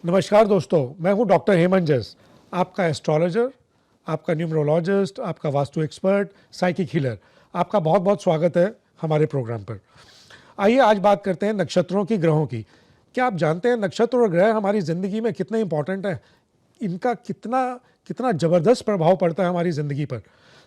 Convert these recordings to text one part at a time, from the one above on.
नमस्कार दोस्तों, मैं हूं डॉक्टर हेमंत जस, आपका एस्ट्रोलॉजर, आपका न्यूमरोलॉजिस्ट, आपका वास्तु एक्सपर्ट, साइकिक हीलर। आपका बहुत बहुत स्वागत है हमारे प्रोग्राम पर। आइए आज बात करते हैं नक्षत्रों की, ग्रहों की। क्या आप जानते हैं नक्षत्र और ग्रह हमारी ज़िंदगी में कितने इंपॉर्टेंट हैं? इनका कितना कितना ज़बरदस्त प्रभाव पड़ता है हमारी ज़िंदगी पर।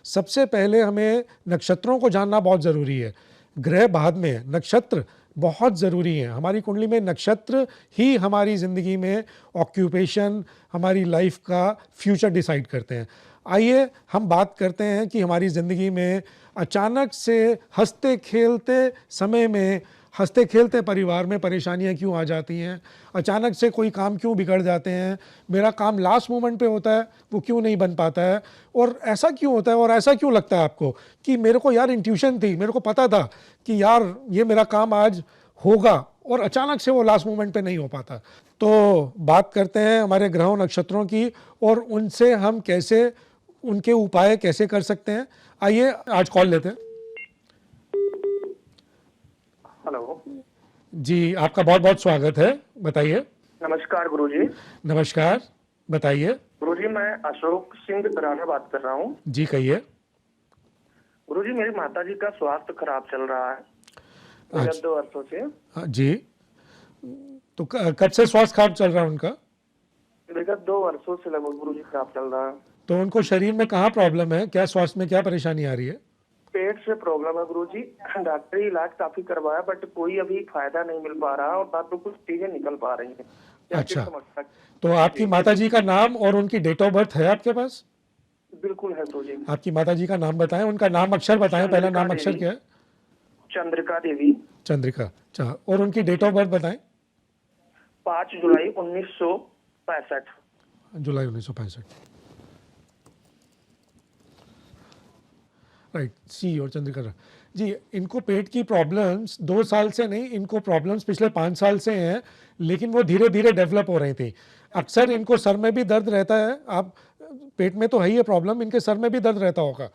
सबसे पहले हमें नक्षत्रों को जानना बहुत ज़रूरी है, ग्रह बाद में है, नक्षत्र बहुत ज़रूरी है। हमारी कुंडली में नक्षत्र ही हमारी ज़िंदगी में ऑक्यूपेशन, हमारी लाइफ का फ्यूचर डिसाइड करते हैं। आइए हम बात करते हैं कि हमारी ज़िंदगी में अचानक से हंसते खेलते समय में, हंसते खेलते परिवार में परेशानियां क्यों आ जाती हैं, अचानक से कोई काम क्यों बिगड़ जाते हैं, मेरा काम लास्ट मोमेंट पे होता है वो क्यों नहीं बन पाता है, और ऐसा क्यों होता है, और ऐसा क्यों लगता है आपको कि मेरे को यार इंट्यूशन थी, मेरे को पता था कि यार ये मेरा काम आज होगा, और अचानक से वो लास्ट मोमेंट पे नहीं हो पाता। तो बात करते हैं हमारे ग्रहों नक्षत्रों की और उनसे हम कैसे, उनके उपाय कैसे कर सकते हैं। आइए आज कॉल लेते हैं। हेलो जी, आपका बहुत बहुत स्वागत है, बताइए। नमस्कार गुरुजी। नमस्कार, बताइए। गुरुजी मैं अशोक सिंह राणा बात कर रहा हूँ। जी कहिए। गुरुजी मेरी माताजी का स्वास्थ्य खराब चल रहा है विगत अच्छा। 2 वर्षों से। जी, तो कब से स्वास्थ्य खराब चल रहा है उनका? विगत 2 वर्षों से लगभग गुरुजी खराब चल रहा है। तो उनको शरीर में कहाँ प्रॉब्लम है, क्या स्वास्थ्य में क्या परेशानी आ रही है? पेट से प्रॉब्लम है गुरुजी। डॉक्टरी इलाज काफी करवाया बट कोई अभी फायदा नहीं मिल पा रहा और ना तो कुछ चीजें निकल पा रही हैं। अच्छा, समस्या तो आपकी माताजी का नाम और उनकी डेट ऑफ बर्थ है आपके पास? बिल्कुल है गुरुजी। आपकी माताजी का नाम बताएं, उनका नाम अक्षर बताएं, पहला नाम अक्षर क्या है? चंद्रिका देवी। चंद्रिका, अच्छा। और उनकी डेट ऑफ बर्थ बताएं। 5 जुलाई 1965। जुलाई 1965। राइट, सी और चंद्रिका जी। इनको पेट की प्रॉब्लम्स 2 साल से नहीं, इनको प्रॉब्लम्स पिछले 5 साल से हैं, लेकिन वो धीरे धीरे डेवलप हो रही थी। अक्सर इनको सर में भी दर्द रहता है। आप, पेट में तो है ही है प्रॉब्लम, इनके सर में भी दर्द रहता होगा।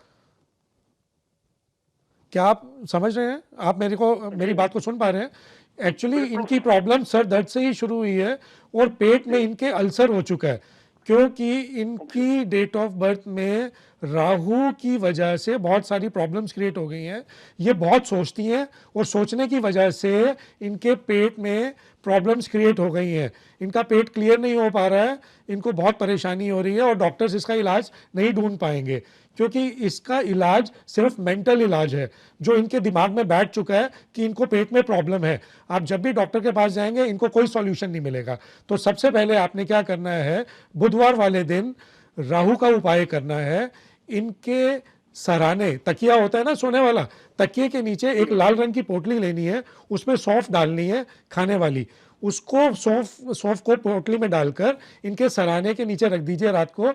क्या आप समझ रहे हैं? आप मेरी बात को सुन पा रहे हैं? एक्चुअली इनकी प्रॉब्लम सर दर्द से ही शुरू हुई है और पेट में इनके अल्सर हो चुका है, क्योंकि इनकी डेट ऑफ बर्थ में राहु की वजह से बहुत सारी प्रॉब्लम्स क्रिएट हो गई हैं। ये बहुत सोचती हैं और सोचने की वजह से इनके पेट में प्रॉब्लम्स क्रिएट हो गई हैं। इनका पेट क्लियर नहीं हो पा रहा है, इनको बहुत परेशानी हो रही है और डॉक्टर्स इसका इलाज नहीं ढूंढ पाएंगे, क्योंकि इसका इलाज सिर्फ मेंटल इलाज है जो इनके दिमाग में बैठ चुका है कि इनको पेट में प्रॉब्लम है। आप जब भी डॉक्टर के पास जाएंगे इनको कोई सॉल्यूशन नहीं मिलेगा। तो सबसे पहले आपने क्या करना है, बुधवार वाले दिन राहु का उपाय करना है। इनके सराने, तकिया होता है ना सोने वाला, तकिए के नीचे एक लाल रंग की पोटली लेनी है, उसमें सौंफ डालनी है खाने वाली। उसको सौंफ को पोटली में डालकर इनके सराने के नीचे रख दीजिए रात को,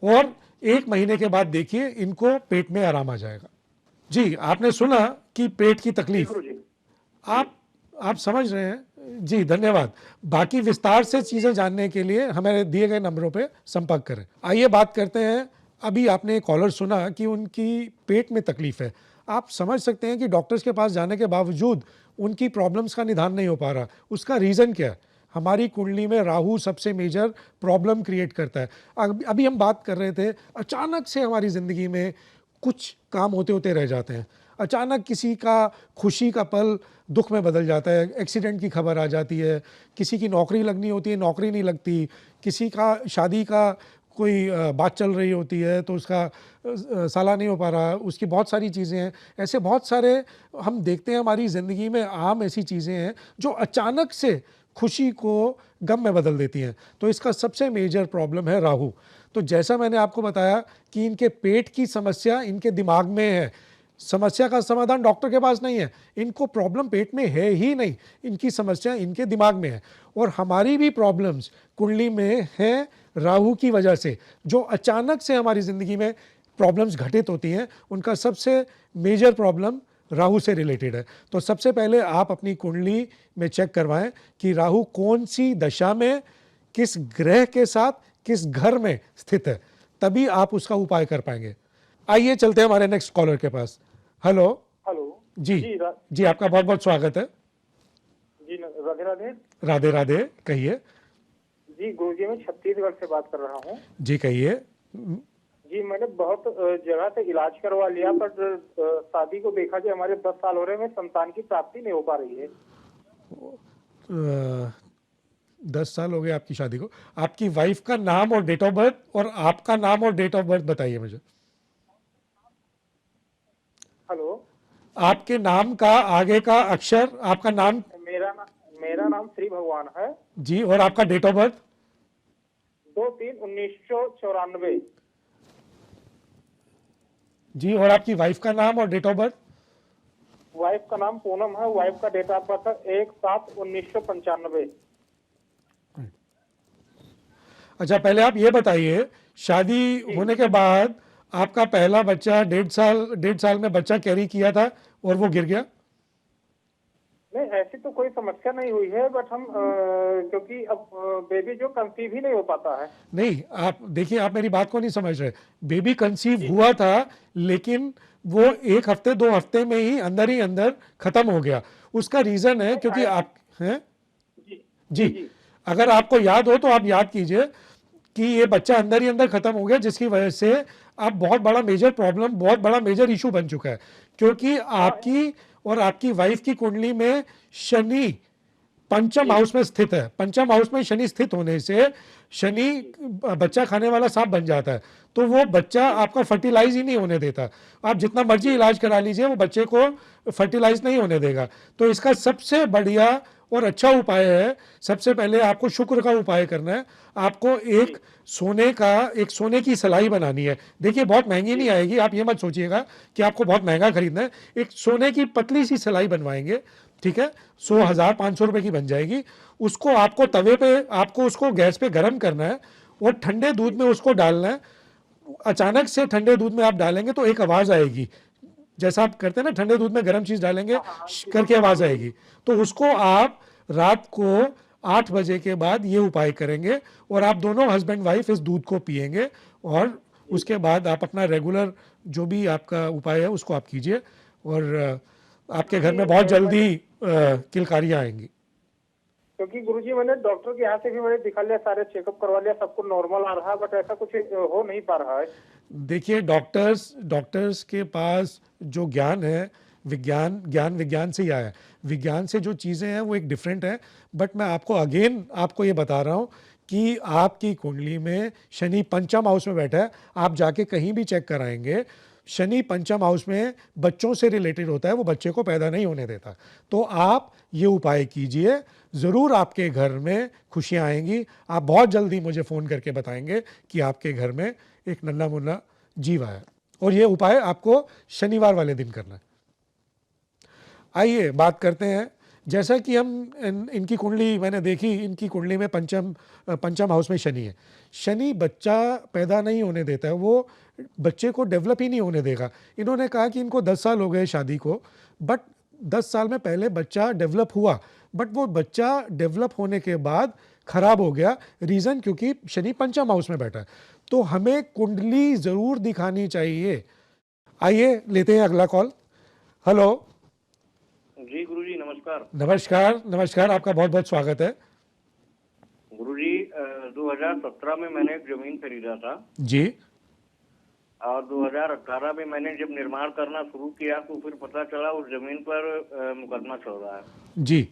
और 1 महीने के बाद देखिए इनको पेट में आराम आ जाएगा। जी, आपने सुना कि पेट की तकलीफ, आप समझ रहे हैं? जी धन्यवाद। बाकी विस्तार से चीज़ें जानने के लिए हमारे दिए गए नंबरों पे संपर्क करें। आइए बात करते हैं, अभी आपने कॉलर सुना कि उनकी पेट में तकलीफ है। आप समझ सकते हैं कि डॉक्टर्स के पास जाने के बावजूद उनकी प्रॉब्लम्स का निदान नहीं हो पा रहा। उसका रीज़न क्या है? हमारी कुंडली में राहु सबसे मेजर प्रॉब्लम क्रिएट करता है। अभी हम बात कर रहे थे, अचानक से हमारी ज़िंदगी में कुछ काम होते होते रह जाते हैं। अचानक किसी का खुशी का पल दुख में बदल जाता है, एक्सीडेंट की खबर आ जाती है, किसी की नौकरी लगनी होती है, नौकरी नहीं लगती, किसी का शादी का कोई बात चल रही होती है तो उसका साला नहीं हो पा रहा, उसकी बहुत सारी चीज़ें हैं। ऐसे बहुत सारे हम देखते हैं हमारी ज़िंदगी में, आम ऐसी चीज़ें हैं जो अचानक से खुशी को गम में बदल देती हैं। तो इसका सबसे मेजर प्रॉब्लम है राहु। तो जैसा मैंने आपको बताया कि इनके पेट की समस्या इनके दिमाग में है, समस्या का समाधान डॉक्टर के पास नहीं है। इनको प्रॉब्लम पेट में है ही नहीं, इनकी समस्या इनके दिमाग में है। और हमारी भी प्रॉब्लम्स कुंडली में है राहु की वजह से। जो अचानक से हमारी ज़िंदगी में प्रॉब्लम्स घटित होती हैं, उनका सबसे मेजर प्रॉब्लम राहु से रिलेटेड है। तो सबसे पहले आप अपनी कुंडली में चेक करवाएं कि राहु कौन सी दशा में, किस ग्रह के साथ, किस घर में स्थित है, तभी आप उसका उपाय कर पाएंगे। आइए चलते हैं हमारे नेक्स्ट कॉलर के पास। हेलो। हेलो जी जी, आपका बहुत बहुत स्वागत है। जी राधे राधे। राधे राधे, कहिए। जी गुरुजी, मैं छत्तीसगढ़ से बात कर रहा हूँ। जी कहिए। जी मैंने बहुत जगह से इलाज करवा लिया, पर शादी को देखा कि हमारे 10 साल हो रहे हैं, संतान की प्राप्ति नहीं हो पा रही है। 10 साल हो गए आपकी शादी को। आपकी वाइफ का नाम और डेट ऑफ बर्थ और आपका नाम और डेट ऑफ बर्थ बताइए मुझे। हेलो। आपके नाम का आगे का अक्षर, आपका नाम। मेरा नाम श्री भगवान है। जी, और आपका डेट ऑफ बर्थ। 2/3/1994। जी, और आपकी वाइफ का नाम और डेट ऑफ बर्थ। वाइफ का नाम पूनम है, वाइफ का डेट ऑफ बर्थ है 1/7/1995। अच्छा, पहले आप ये बताइए, शादी होने के बाद आपका पहला बच्चा 1.5 साल में बच्चा कैरी किया था और वो गिर गया? नहीं, ऐसी तो कोई समस्या नहीं हुई है, बट हम क्योंकि अब बेबी जो कंसीव ही नहीं हो पाता है। नहीं, आप देखिए, आप मेरी बात को नहीं समझ रहे। बेबी कंसीव हुआ था, लेकिन वो 1 हफ्ते 2 हफ्ते में ही अंदर खत्म हो गया। उसका रीजन है क्योंकि आप हैं। जी, अगर आपको याद हो तो आप याद कीजिए कि ये बच्चा अंदर ही अंदर खत्म हो गया, जिसकी वजह से अब बहुत बड़ा मेजर प्रॉब्लम, बहुत बड़ा मेजर इशू बन चुका है। क्योंकि आपकी और आपकी वाइफ की कुंडली में शनि पंचम हाउस में स्थित है। पंचम हाउस में शनि स्थित होने से शनि बच्चा खाने वाला सांप बन जाता है, तो वो बच्चा आपका फर्टिलाइज ही नहीं होने देता। आप जितना मर्जी इलाज करा लीजिए, वो बच्चे को फर्टिलाइज नहीं होने देगा। तो इसका सबसे बढ़िया और अच्छा उपाय है, सबसे पहले आपको शुक्र का उपाय करना है। आपको एक सोने की सलाई बनानी है। देखिए, बहुत महंगी नहीं आएगी, आप ये मत सोचिएगा कि आपको बहुत महंगा खरीदना है। एक सोने की पतली सी सलाई बनवाएंगे, ठीक है, 100,000-500 रुपए की बन जाएगी। उसको आपको तवे पे, आपको उसको गैस पे गर्म करना है और ठंडे दूध में उसको डालना है। अचानक से ठंडे दूध में आप डालेंगे तो एक आवाज़ आएगी, जैसा आप करते हैं ना, ठंडे दूध में गर्म चीज़ डालेंगे करके आवाज़ आएगी। तो उसको आप रात को 8 बजे के बाद ये उपाय करेंगे और आप दोनों हस्बैंड वाइफ इस दूध को पिएंगे, और उसके बाद आप अपना रेगुलर जो भी आपका उपाय है उसको आप कीजिए, और आपके घर में बहुत जल्दी किलकारियाँ आएंगी। क्योंकि गुरुजी, मैंने डॉक्टर के यहाँ से भी मैंने दिखा लिया, सारे चेकअप करवा लिया, सबको नॉर्मल आ रहा है, बट ऐसा कुछ हो नहीं पा रहा है। देखिए, डॉक्टर्स के पास जो ज्ञान है, विज्ञान से ही आया है। विज्ञान से जो चीज़ें हैं वो एक डिफरेंट है। बट मैं आपको ये बता रहा हूँ कि आपकी कुंडली में शनि पंचम हाउस में बैठा है। आप जाके कहीं भी चेक कराएंगे, शनि पंचम हाउस में बच्चों से रिलेटेड होता है, वो बच्चे को पैदा नहीं होने देता। तो आप ये उपाय कीजिए, ज़रूर आपके घर में खुशियाँ आएंगी। आप बहुत जल्दी मुझे फ़ोन करके बताएंगे कि आपके घर में एक नन्हा मुन्ना जीव आया। और ये उपाय आपको शनिवार वाले दिन करना है। आइए बात करते हैं, जैसा कि हम इनकी कुंडली मैंने देखी, इनकी कुंडली में पंचम हाउस में शनि है। शनि बच्चा पैदा नहीं होने देता है, वो बच्चे को डेवलप ही नहीं होने देगा। इन्होंने कहा कि इनको 10 साल हो गए शादी को, बट 10 साल में पहले बच्चा डेवलप हुआ, बट वो बच्चा डेवलप होने के बाद खराब हो गया। रीज़न क्योंकि शनि पंचम हाउस में बैठा है। तो हमें कुंडली ज़रूर दिखानी चाहिए। आइए लेते हैं अगला कॉल। हेलो। जी गुरुजी, नमस्कार। नमस्कार, आपका बहुत बहुत स्वागत है। गुरुजी, 2017 में मैंने एक जमीन खरीदा था जी। और 2018 में मैंने जब निर्माण करना शुरू किया तो फिर पता चला उस जमीन पर मुकदमा चल रहा है। जी।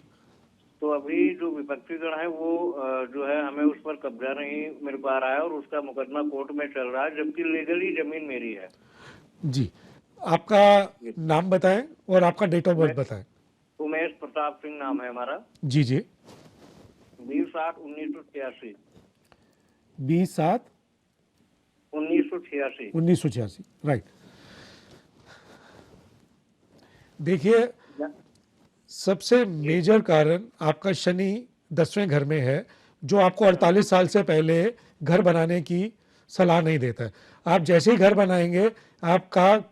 तो अभी जो विपक्षी गण है वो जो है हमें उस पर कब्जा नहीं मिल पा रहा है और उसका मुकदमा कोर्ट में चल रहा है, जबकि लीगली जमीन मेरी है। जी, आपका नाम बताएं और आपका डेट ऑफ बर्थ बताएं। उमेश प्रताप सिंह नाम है हमारा। जी जी। 20/7/1986। 20/7/1986। 1986। राइट। देखिए, सबसे मेजर कारण आपका शनि 10वें घर में है, जो आपको 48 साल से पहले घर बनाने की सलाह नहीं देता है। आप जैसे ही घर बनाएंगे, आपका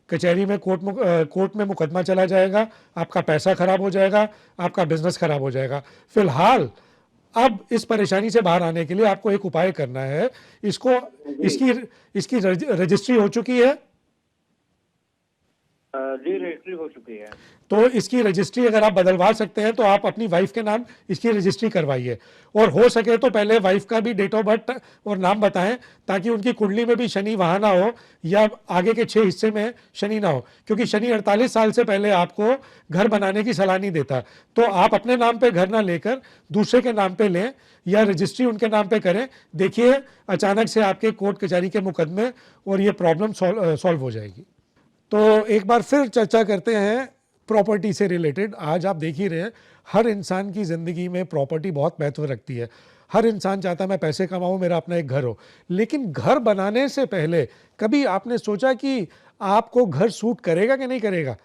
कचहरी में कोर्ट में मुकदमा चला जाएगा, आपका पैसा खराब हो जाएगा, आपका बिजनेस खराब हो जाएगा। फिलहाल अब इस परेशानी से बाहर आने के लिए आपको एक उपाय करना है। इसकी रजिस्ट्री हो चुकी है? जी रजिस्ट्री हो चुकी है। तो इसकी रजिस्ट्री अगर आप बदलवा सकते हैं तो आप अपनी वाइफ के नाम इसकी रजिस्ट्री करवाइए, और हो सके तो पहले वाइफ का भी डेट ऑफ बर्थ और नाम बताएं, ताकि उनकी कुंडली में भी शनि वहाँ ना हो या आगे के 6 हिस्से में शनि ना हो, क्योंकि शनि 48 साल से पहले आपको घर बनाने की सलाह नहीं देता। तो आप अपने नाम पे घर ना लेकर दूसरे के नाम पे लें या रजिस्ट्री उनके नाम पे करें। देखिए अचानक से आपके कोर्ट कचहरी के मुकदमे और ये प्रॉब्लम सॉल्व हो जाएगी। तो एक बार फिर चर्चा करते हैं प्रॉपर्टी से रिलेटेड। आज आप देख ही रहे हैं हर इंसान की ज़िंदगी में प्रॉपर्टी बहुत महत्व रखती है। हर इंसान चाहता है मैं पैसे कमाऊं, मेरा अपना एक घर हो, लेकिन घर बनाने से पहले कभी आपने सोचा कि आपको घर सूट करेगा कि नहीं करेगा?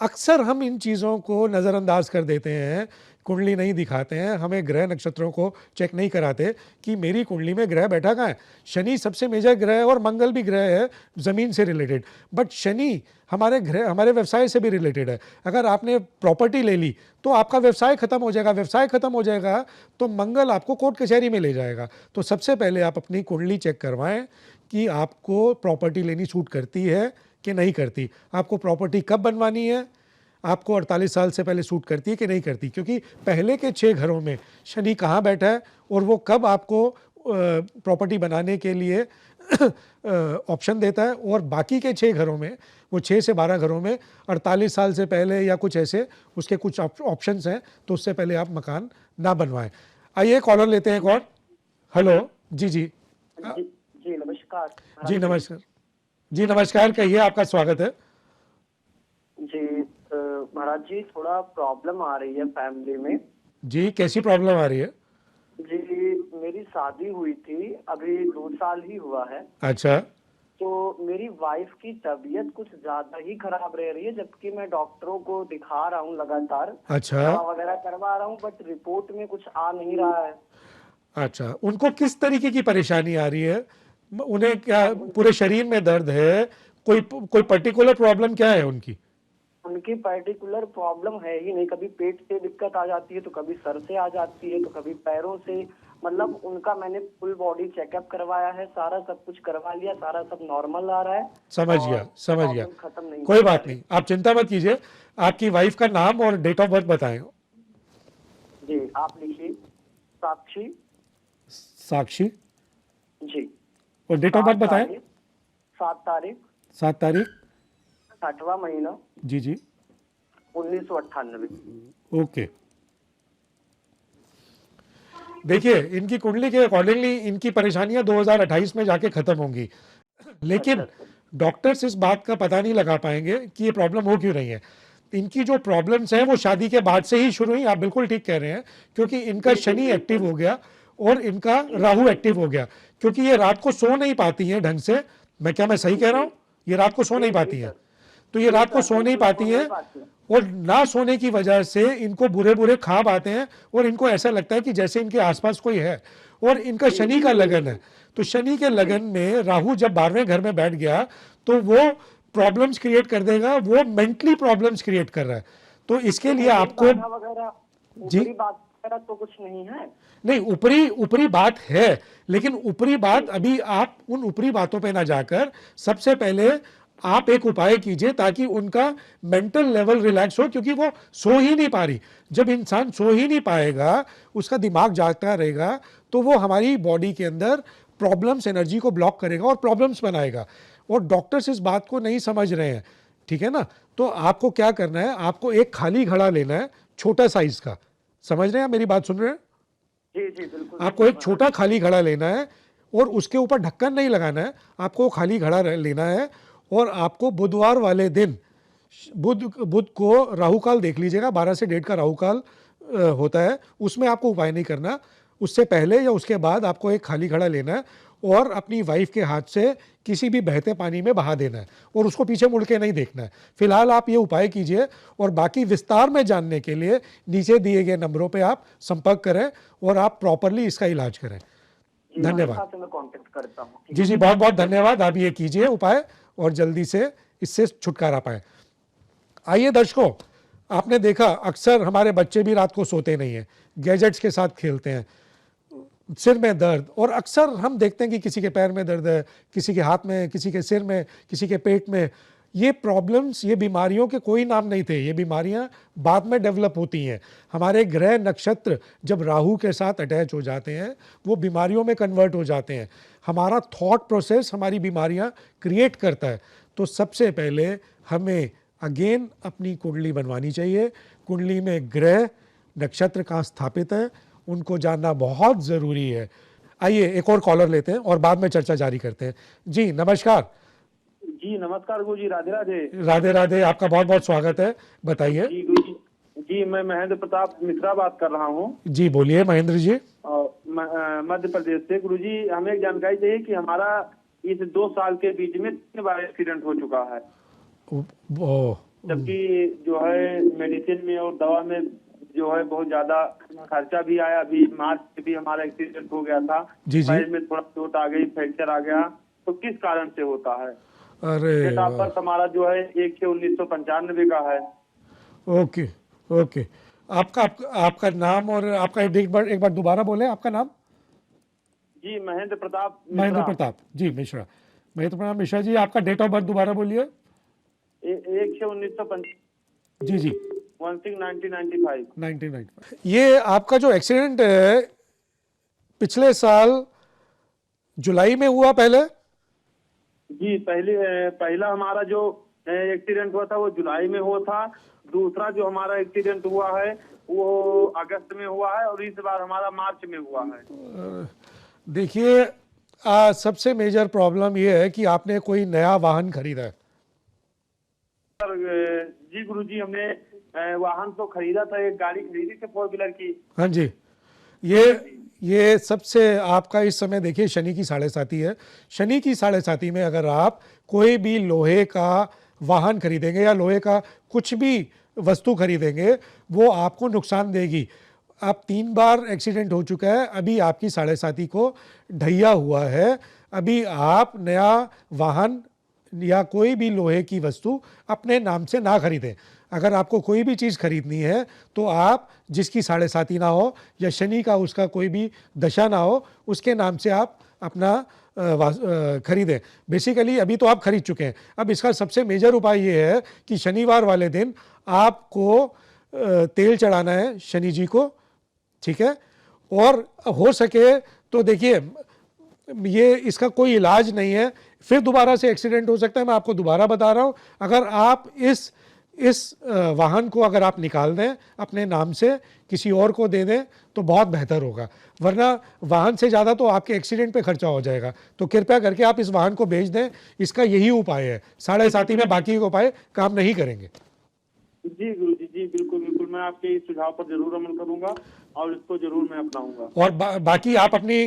अक्सर हम इन चीज़ों को नज़रअंदाज कर देते हैं, कुंडली नहीं दिखाते हैं, हमें ग्रह नक्षत्रों को चेक नहीं कराते कि मेरी कुंडली में ग्रह बैठा कहाँ है। शनि सबसे मेजर ग्रह है और मंगल भी ग्रह है ज़मीन से रिलेटेड, बट शनि हमारे ग्रह हमारे व्यवसाय से भी रिलेटेड है। अगर आपने प्रॉपर्टी ले ली तो आपका व्यवसाय खत्म हो जाएगा, व्यवसाय खत्म हो जाएगा तो मंगल आपको कोर्ट कचहरी में ले जाएगा। तो सबसे पहले आप अपनी कुंडली चेक करवाएं कि आपको प्रॉपर्टी लेनी सूट करती है कि नहीं करती, आपको प्रॉपर्टी कब बनवानी है, आपको 48 साल से पहले सूट करती है कि नहीं करती, क्योंकि पहले के 6 घरों में शनि कहाँ बैठा है और वो कब आपको प्रॉपर्टी बनाने के लिए ऑप्शन देता है, और बाकी के 6 घरों में, वो 6 से 12 घरों में 48 साल से पहले या कुछ ऐसे उसके कुछ ऑप्शंस हैं, तो उससे पहले आप मकान ना बनवाएं। आइए कॉलर लेते हैं एक और। हेलो जी जी जी नमस्कार। जी नमस्कार। जी नमस्कार, कहिए, आपका स्वागत है। जी महाराज जी, थोड़ा प्रॉब्लम आ रही है फैमिली में। जी कैसी प्रॉब्लम आ रही है? जी मेरी शादी हुई थी, अभी 2 साल ही हुआ है। अच्छा। तो मेरी वाइफ की तबीयत कुछ ज्यादा ही खराब रह रही है, जबकि मैं डॉक्टरों को दिखा रहा हूँ लगातार, अच्छा। दवा वगैरह करवा रहा हूँ, बट रिपोर्ट में कुछ आ नहीं रहा है। अच्छा, उनको किस तरीके की परेशानी आ रही है? उन्हें क्या पूरे शरीर में दर्द है? कोई पर्टिकुलर प्रॉब्लम क्या है उनकी? उनकी पर्टिकुलर प्रॉब्लम है ही नहीं। कभी पेट से दिक्कत आ जाती है, तो कभी सर से आ जाती है, तो कभी पैरों से। मतलब उनका मैंने फुल बॉडी चेकअप करवाया है, सारा सब कुछ करवा लिया, सारा सब नॉर्मल आ रहा है। समझ गया, समझ गया। खत्म नहीं, कोई बात नहीं, आप चिंता मत कीजिए। आपकी वाइफ का नाम और डेट ऑफ बर्थ बताएं। जी आप लिखिए, साक्षी। साक्षी जी। और डेट ऑफ बर्थ बताएं। 7 तारीख 7 तारीख 8वां महीना जी जी 1998। ओके। देखिए इनकी कुंडली के अकॉर्डिंगली इनकी परेशानियां 2028 में जाके खत्म होंगी, लेकिन डॉक्टर्स इस बात का पता नहीं लगा पाएंगे कि ये प्रॉब्लम हो क्यों रही है। इनकी जो प्रॉब्लम्स हैं वो शादी के बाद से ही शुरू हुई। आप बिल्कुल ठीक कह रहे हैं, क्योंकि इनका शनि एक्टिव हो गया और इनका राहु एक्टिव हो गया, क्योंकि ये रात को सो नहीं पाती हैं ढंग से। मैं सही कह रहा हूँ? ये रात को सो नहीं पाती हैं, तो ये रात को सो नहीं पाती हैं, और ना सोने की वजह से इनको बुरे बुरे ख्वाब आते हैं, और इनको ऐसा लगता है कि जैसे इनके आसपास कोई है। और इनका शनि का लगन है, तो शनि के लगन में राहु जब 12वें घर में बैठ गया तो वो प्रॉब्लम्स क्रिएट कर देगा, वो मेंटली प्रॉब्लम्स क्रिएट कर रहा है। तो इसके लिए आपको जी बात तो कुछ नहीं है। नहीं, ऊपरी बात है, लेकिन ऊपरी बात अभी आप उन ऊपरी बातों पे ना जाकर सबसे पहले आप एक उपाय कीजिए ताकि उनका मेंटल लेवल रिलैक्स हो, क्योंकि वो सो ही नहीं पा रही। जब इंसान सो ही नहीं पाएगा, उसका दिमाग जागता रहेगा, तो वो हमारी बॉडी के अंदर प्रॉब्लम्स, एनर्जी को ब्लॉक करेगा और प्रॉब्लम्स बनाएगा। और डॉक्टर्स इस बात को नहीं समझ रहे हैं, ठीक है ना? तो आपको क्या करना है, आपको एक खाली घड़ा लेना है, छोटा साइज का। समझ रहे हैं? मेरी बात सुन रहे हैं? जी जी बिल्कुल। आपको एक छोटा खाली घड़ा लेना है और उसके ऊपर ढक्कन नहीं लगाना है। आपको खाली घड़ा लेना है और आपको बुधवार वाले दिन, बुध को राहु काल देख लीजिएगा, 12 से 1:30 का राहु काल होता है, उसमें आपको उपाय नहीं करना। उससे पहले या उसके बाद आपको एक खाली घड़ा लेना है और अपनी वाइफ के हाथ से किसी भी बहते पानी में बहा देना है और उसको पीछे मुड़ के नहीं देखना है। फिलहाल आप ये उपाय कीजिए, और बाकी विस्तार में जानने के लिए नीचे दिए गए नंबरों पे आप संपर्क करें और आप प्रॉपरली इसका इलाज करें। धन्यवाद। मैं कांटेक्ट करता हूं। जी जी, बहुत बहुत धन्यवाद। आप ये कीजिए उपाय और जल्दी से इससे छुटकारा पाएं। आइए दर्शकों, आपने देखा अक्सर हमारे बच्चे भी रात को सोते नहीं हैं, गैजेट्स के साथ खेलते हैं, सिर में दर्द, और अक्सर हम देखते हैं कि किसी के पैर में दर्द है, किसी के हाथ में, किसी के सिर में, किसी के पेट में। ये प्रॉब्लम्स, ये बीमारियों के कोई नाम नहीं थे, ये बीमारियां बाद में डेवलप होती हैं। हमारे ग्रह नक्षत्र जब राहु के साथ अटैच हो जाते हैं वो बीमारियों में कन्वर्ट हो जाते हैं। हमारा थॉट प्रोसेस हमारी बीमारियां क्रिएट करता है। तो सबसे पहले हमें अगेन अपनी कुंडली बनवानी चाहिए। कुंडली में ग्रह नक्षत्र कहाँ स्थापित है उनको जानना बहुत ज़रूरी है। आइए एक और कॉलर लेते हैं और बाद में चर्चा जारी करते हैं। जी नमस्कार। जी नमस्कार गुरु जी, राधे राधे। राधे राधे, आपका बहुत बहुत स्वागत है, बताइए। जी गुरु जी, जी मैं महेंद्र प्रताप मिश्रा बात कर रहा हूँ जी बोलिए महेंद्र जी। मध्य प्रदेश से। गुरु जी हमें एक जानकारी चाहिए कि हमारा इस 2 साल के बीच में 3 बार एक्सीडेंट हो चुका है, जबकि जो है मेडिसिन में और दवा में जो है बहुत ज्यादा खर्चा भी आया। अभी मार्च में भी हमारा एक्सीडेंट हो गया था, जी जी। पैर में थोड़ा चोट आ गई, फ्रैक्चर आ गया। तो किस कारण से होता है? अरे डेट ऑफ बर्थ हमारा जो है 1/1995 का है। Okay okay. आपका नाम और आपका एक बार दोबारा बोले आपका नाम। जी महेंद्र प्रताप महेंद्र प्रताप जी मिश्रा। महेंद्र प्रताप मिश्रा जी, आपका डेट ऑफ बर्थ दोबारा बोलिए। 1/1995 जी जी 1995। 1995। ये आपका जो एक्सीडेंट है पिछले साल जुलाई में हुआ पहले? जी पहला हमारा जो एक्सीडेंट हुआ था वो जुलाई में हुआ था। दूसरा जो हमारा एक्सीडेंट हुआ है वो अगस्त में हुआ है और इस बार हमारा मार्च में हुआ है। देखिए सबसे मेजर प्रॉब्लम ये है कि आपने कोई नया वाहन खरीदा है। सर जी गुरु जी, हमने वाहन तो खरीदा था, एक गाड़ी खरीदी थी 4 व्हीलर की। हाँ जी। ये सबसे आपका इस समय देखिए शनि की 7.5 है। शनि की 7.5 में अगर आप कोई भी लोहे का वाहन खरीदेंगे या लोहे का कुछ भी वस्तु खरीदेंगे वो आपको नुकसान देगी। अब 3 बार एक्सीडेंट हो चुका है, अभी आपकी 7.5 को ढैया हुआ है। अभी आप नया वाहन या कोई भी लोहे की वस्तु अपने नाम से ना खरीदें। अगर आपको कोई भी चीज़ खरीदनी है तो आप जिसकी 7.5 ना हो या शनि का उसका कोई भी दशा ना हो उसके नाम से आप अपना खरीदें। बेसिकली अभी तो आप खरीद चुके हैं। अब इसका सबसे मेजर उपाय ये है कि शनिवार वाले दिन आपको तेल चढ़ाना है शनि जी को, ठीक है। और हो सके तो देखिए ये इसका कोई इलाज नहीं है, फिर दोबारा से एक्सीडेंट हो सकता है। मैं आपको दोबारा बता रहा हूँ, अगर आप इस वाहन को अगर आप निकाल दें अपने नाम से किसी और को दे दें तो बहुत बेहतर होगा, वरना वाहन से ज़्यादा तो आपके एक्सीडेंट पे खर्चा हो जाएगा। तो कृपया करके आप इस वाहन को बेच दें, इसका यही उपाय है। 7.5 में बाकी के उपाय काम नहीं करेंगे। जी गुरु जी, जी बिल्कुल बिल्कुल, मैं आपके इस सुझाव पर जरूर अमल करूंगा और इसको जरूर मैं अपनाऊंगा। और बाकी आप अपनी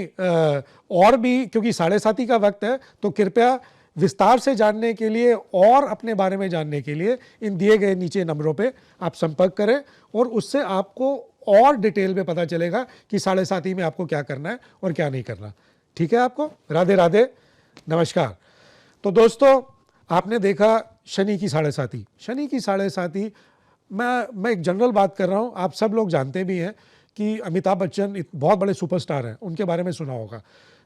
और भी, क्योंकि 7.5 का वक्त है, तो कृपया विस्तार से जानने के लिए और अपने बारे में जानने के लिए इन दिए गए नीचे नंबरों पे आप संपर्क करें और उससे आपको और डिटेल में पता चलेगा कि 7.5 में आपको क्या करना है और क्या नहीं करना। ठीक है आपको? राधे राधे, नमस्कार। तो दोस्तों आपने देखा शनि की 7.5। शनि की 7.5 मैं एक जनरल बात कर रहा हूँ, आप सब लोग जानते भी हैं कि अमिताभ बच्चन बहुत बड़े सुपरस्टार हैं, उनके बारे में सुना होगा।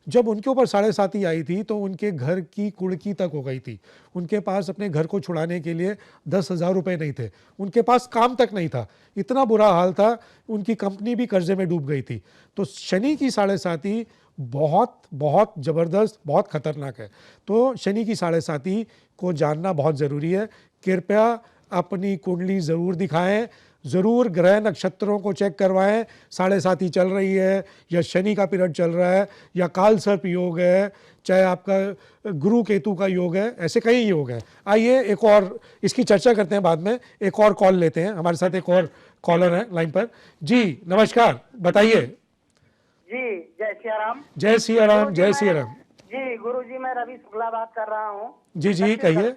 जब उनके ऊपर 7.5 आई थी तो उनके घर की कुड़की तक हो गई थी। उनके पास अपने घर को छुड़ाने के लिए 10,000 रुपये नहीं थे, उनके पास काम तक नहीं था, इतना बुरा हाल था, उनकी कंपनी भी कर्जे में डूब गई थी। तो शनि की 7.5 बहुत बहुत ज़बरदस्त, बहुत ख़तरनाक है। तो शनि की 7.5 को जानना बहुत ज़रूरी है। कृपया अपनी कुंडली ज़रूर दिखाएं, ज़रूर ग्रह नक्षत्रों को चेक करवाएं, 7.5 चल रही है या शनि का पीरियड चल रहा है या काल सर्प योग है, चाहे आपका गुरु केतु का योग है, ऐसे कई योग हैं। आइए एक और इसकी चर्चा करते हैं बाद में। एक और कॉल लेते हैं, हमारे साथ एक और कॉलर है लाइन पर। जी नमस्कार, बताइए। जी जय सिया राम। जय सिया राम, जय सिया राम। जी गुरु जी, मैं रवि शुक्ला बात कर रहा हूँ। जी जी कहिए।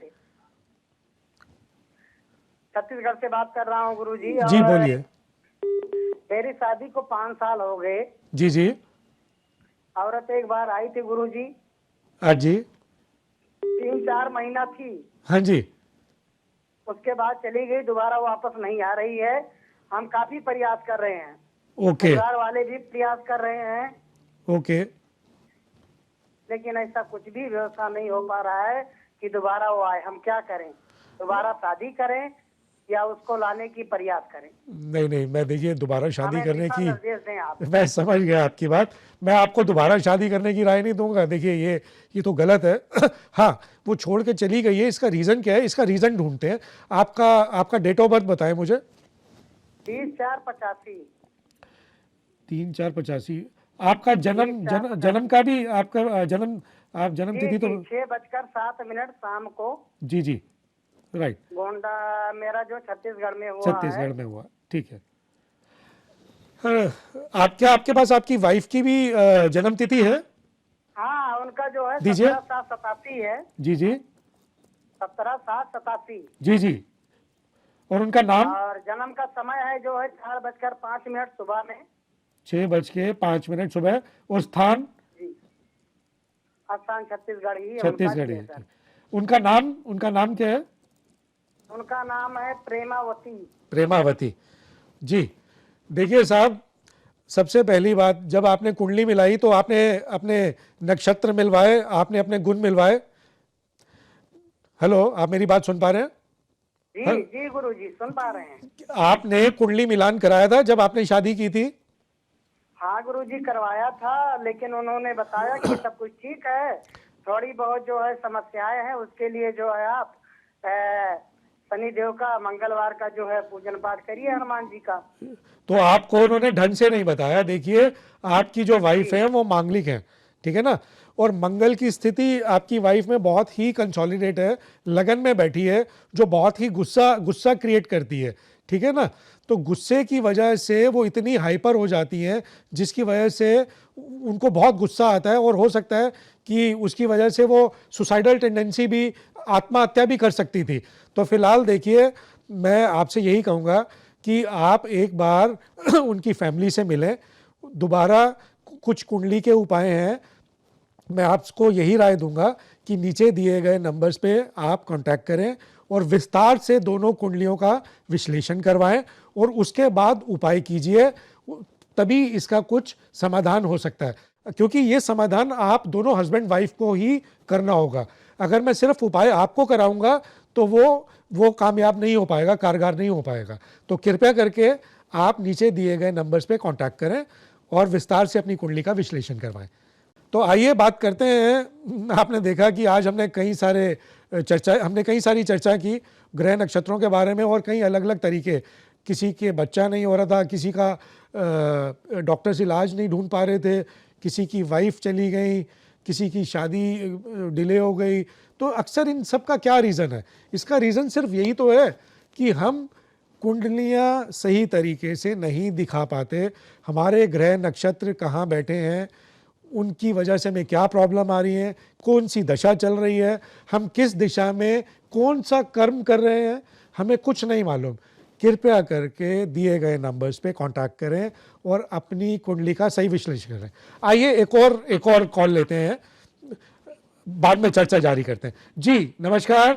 छत्तीसगढ़ से बात कर रहा हूँ गुरु जी। जी बोलिए। मेरी शादी को 5 साल हो गए। जी जी। औरत एक बार आई थी गुरु जी। हाँ जी। 3-4 महीना थी। हाँ जी। उसके बाद चली गई, दोबारा वापस नहीं आ रही है। हम काफी प्रयास कर रहे हैं, ओके परिवार वाले भी प्रयास कर रहे हैं, ओके। लेकिन ऐसा कुछ भी व्यवस्था नहीं हो पा रहा है। कि दोबारा वो आए, हम क्या करें? दोबारा शादी करें या उसको लाने की प्रयास करें? नहीं नहीं, मैं देखिए दोबारा शादी हमें करने दिशा की, निर्देश दें आप। मैं समझ गया आपकी बात। मैं आपको दोबारा शादी करने की राय नहीं दूंगा। देखिए ये तो गलत है। हाँ, वो छोड़ के चली गई है, इसका रीज़न क्या है, इसका रीज़न ढूंढते हैं। आपका डेट ऑफ बर्थ बताएं मुझे। 30/4/85। 3/4/85। आपका जन्म का भी आपका जन्म जी तिथि तो 6:07 शाम को। जी जी, राइट, गोंडा मेरा जो छत्तीसगढ़ में हुआ है। छत्तीसगढ़ में हुआ, ठीक है। क्या आपके पास आपकी वाइफ की भी जन्म तिथि है? हाँ, उनका जो है दीजिए। 17/7/87 है। जी जी 17/7/87। जी जी, और उनका नाम? और जन्म का समय है जो है 4:05 सुबह में। 6:05 सुबह। और स्थान? जी, स्थान छत्तीसगढ़ ही है, छत्तीसगढ़ उनका ही जी है। सर। उनका नाम क्या है? उनका नाम है प्रेमावती। प्रेमावती जी। देखिए साहब, सबसे पहली बात, जब आपने कुंडली मिलाई तो आपने अपने नक्षत्र मिलवाए, आपने अपने गुण मिलवाए। हेलो, आप मेरी बात सुन पा रहे हैं? जी जी गुरु जी, सुन पा रहे हैं। आपने कुंडली मिलान कराया था जब आपने शादी की थी? हाँ गुरु जी, करवाया था, लेकिन उन्होंने बताया कि सब कुछ ठीक है, थोड़ी बहुत जो है समस्याएं हैं, उसके लिए जो है आप शनिदेव का मंगलवार का जो है पूजन पाठ करिए, हनुमान जी का। तो आपको उन्होंने ढंग से नहीं बताया। देखिए, आपकी जो वाइफ है वो मांगलिक है, ठीक है ना, और मंगल की स्थिति आपकी वाइफ में बहुत ही कंसोलिडेट है, लगन में बैठी है, जो बहुत ही गुस्सा क्रिएट करती है, ठीक है ना। तो गुस्से की वजह से वो इतनी हाइपर हो जाती हैं, जिसकी वजह से उनको बहुत गुस्सा आता है, और हो सकता है कि उसकी वजह से वो सुसाइडल टेंडेंसी भी, आत्महत्या भी कर सकती थी। तो फिलहाल देखिए, मैं आपसे यही कहूँगा कि आप एक बार उनकी फैमिली से मिलें दोबारा। कुछ कुंडली के उपाय हैं, मैं आपको यही राय दूंगा कि नीचे दिए गए नंबर्स पे आप कांटेक्ट करें और विस्तार से दोनों कुंडलियों का विश्लेषण करवाएं, और उसके बाद उपाय कीजिए, तभी इसका कुछ समाधान हो सकता है। क्योंकि ये समाधान आप दोनों हस्बैंड वाइफ को ही करना होगा। अगर मैं सिर्फ उपाय आपको कराऊंगा तो वो कामयाब नहीं हो पाएगा, कारगर नहीं हो पाएगा। तो कृपया करके आप नीचे दिए गए नंबर्स पे कांटेक्ट करें और विस्तार से अपनी कुंडली का विश्लेषण करवाएं। तो आइए बात करते हैं। आपने देखा कि आज हमने कई सारी चर्चा की ग्रह नक्षत्रों के बारे में, और कई अलग अलग तरीके। किसी के बच्चा नहीं हो रहा था, किसी का डॉक्टर से इलाज नहीं ढूंढ पा रहे थे, किसी की वाइफ चली गई, किसी की शादी डिले हो गई। तो अक्सर इन सब का क्या रीज़न है? इसका रीज़न सिर्फ यही तो है कि हम कुंडलियाँ सही तरीके से नहीं दिखा पाते। हमारे ग्रह नक्षत्र कहाँ बैठे हैं, उनकी वजह से हमें क्या प्रॉब्लम आ रही है, कौन सी दशा चल रही है, हम किस दिशा में कौन सा कर्म कर रहे हैं, हमें कुछ नहीं मालूम। कृपया करके दिए गए नंबर्स पे कांटेक्ट करें और अपनी कुंडली का सही विश्लेषण करें। आइए एक और कॉल लेते हैं, बाद में चर्चा जारी करते हैं। जी नमस्कार।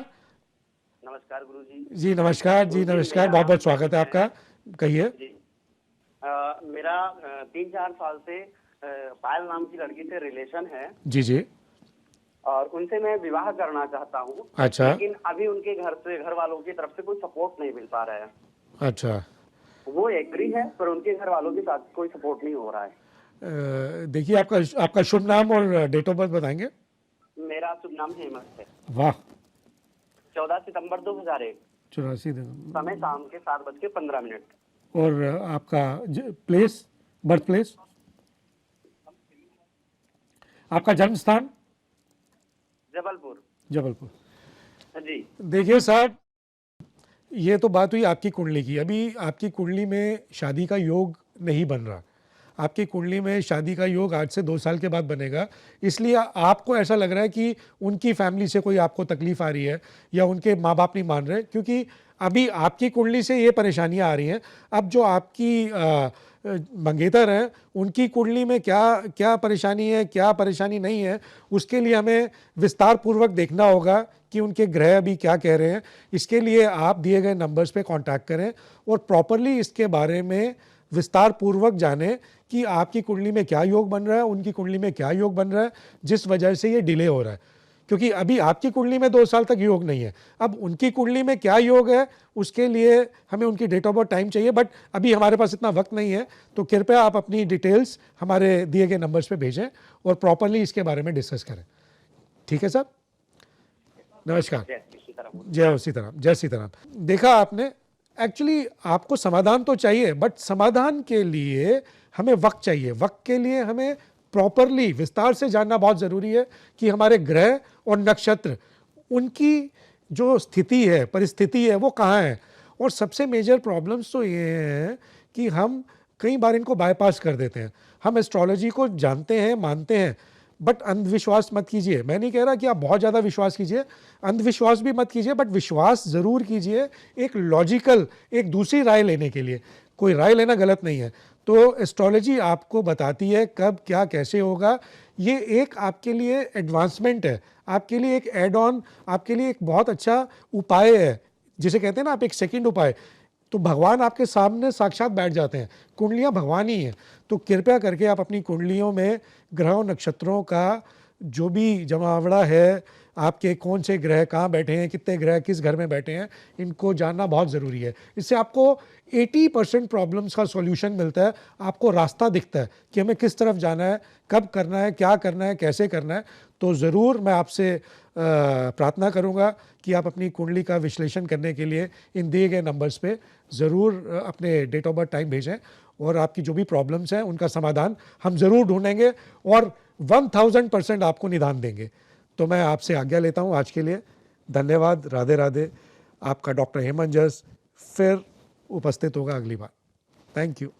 नमस्कार गुरु जी। जी नमस्कार, जी नमस्कार, बहुत बहुत स्वागत है आपका, कहिए। जी मेरा 3-4 साल से पायल नाम की लड़की से रिलेशन है। जी जी, और उनसे मैं विवाह करना चाहता हूँ। अच्छा। लेकिन अभी उनके घर वालों की तरफ से कोई सपोर्ट नहीं मिल पा रहा है। अच्छा, वो एग्री है पर उनके घर वालों के साथ कोई सपोर्ट नहीं हो रहा है। देखिए, आपका शुभ नाम और डेट ऑफ बर्थ बताएंगे? मेरा शुभ नाम हेमंत है। वाह। 14 सितंबर 2001, 84 दिन। समय शाम के 7:15। और आपका प्लेस, बर्थ प्लेस, आपका जन्म स्थान? जबलपुर। जबलपुर। जी देखिए साहब, ये तो बात हुई आपकी कुंडली की। अभी आपकी कुंडली में शादी का योग नहीं बन रहा। आपकी कुंडली में शादी का योग आज से 2 साल के बाद बनेगा। इसलिए आपको ऐसा लग रहा है कि उनकी फैमिली से कोई आपको तकलीफ आ रही है, या उनके माँ बाप नहीं मान रहे, क्योंकि अभी आपकी कुंडली से ये परेशानियां आ रही हैं। अब जो आपकी मंगेतर हैं, उनकी कुंडली में क्या परेशानी है, क्या परेशानी नहीं है, उसके लिए हमें विस्तार पूर्वक देखना होगा कि उनके ग्रह अभी क्या कह रहे हैं। इसके लिए आप दिए गए नंबर्स पे कांटेक्ट करें और प्रॉपरली इसके बारे में विस्तार पूर्वक जानें कि आपकी कुंडली में क्या योग बन रहा है, उनकी कुंडली में क्या योग बन रहा है, जिस वजह से ये डिले हो रहा है। क्योंकि अभी आपकी कुंडली में 2 साल तक योग नहीं है, अब उनकी कुंडली में क्या योग है उसके लिए हमें उनकी डेट ऑफ बर्थ टाइम चाहिए, बट अभी हमारे पास इतना वक्त नहीं है, तो कृपया आप अपनी डिटेल्स हमारे दिए गए नंबर्स पे भेजें और प्रॉपरली इसके बारे में डिस्कस करें। ठीक है साहब, नमस्कार। जय सीताराम, जय सीताराम। देखा आपने, एक्चुअली आपको समाधान तो चाहिए, बट समाधान के लिए हमें वक्त चाहिए। वक्त के लिए हमें प्रॉपरली विस्तार से जानना बहुत ज़रूरी है कि हमारे ग्रह और नक्षत्र, उनकी जो स्थिति है, परिस्थिति है, वो कहाँ है। और सबसे मेजर प्रॉब्लम्स तो ये हैं कि हम कई बार इनको बाईपास कर देते हैं। हम एस्ट्रोलॉजी को जानते हैं, मानते हैं, बट अंधविश्वास मत कीजिए। मैं नहीं कह रहा कि आप बहुत ज़्यादा विश्वास कीजिए, अंधविश्वास भी मत कीजिए, बट विश्वास ज़रूर कीजिए एक लॉजिकल, एक दूसरी राय लेने के लिए। कोई राय लेना गलत नहीं है। तो एस्ट्रोलॉजी आपको बताती है कब क्या कैसे होगा। ये एक आपके लिए एडवांसमेंट है, आपके लिए एक एड ऑन, आपके लिए एक बहुत अच्छा उपाय है, जिसे कहते हैं ना आप एक सेकंड उपाय। तो भगवान आपके सामने साक्षात बैठ जाते हैं, कुंडलियां भगवान ही हैं। तो कृपया करके आप अपनी कुंडलियों में ग्रहों नक्षत्रों का जो भी जमावड़ा है, आपके कौन से ग्रह कहाँ बैठे हैं, कितने ग्रह किस घर में बैठे हैं, इनको जानना बहुत ज़रूरी है। इससे आपको 80% प्रॉब्लम्स का सॉल्यूशन मिलता है, आपको रास्ता दिखता है कि हमें किस तरफ जाना है, कब करना है, क्या करना है, कैसे करना है। तो ज़रूर मैं आपसे प्रार्थना करूंगा कि आप अपनी कुंडली का विश्लेषण करने के लिए इन दिए गए नंबर्स पे ज़रूर अपने डेट ऑफ बर्थ टाइम भेजें, और आपकी जो भी प्रॉब्लम्स हैं उनका समाधान हम ज़रूर ढूंढेंगे और 1000% आपको निदान देंगे। तो मैं आपसे आज्ञा लेता हूं आज के लिए। धन्यवाद, राधे राधे। आपका डॉक्टर हेमंत जस फिर उपस्थित होगा अगली बार। Thank you.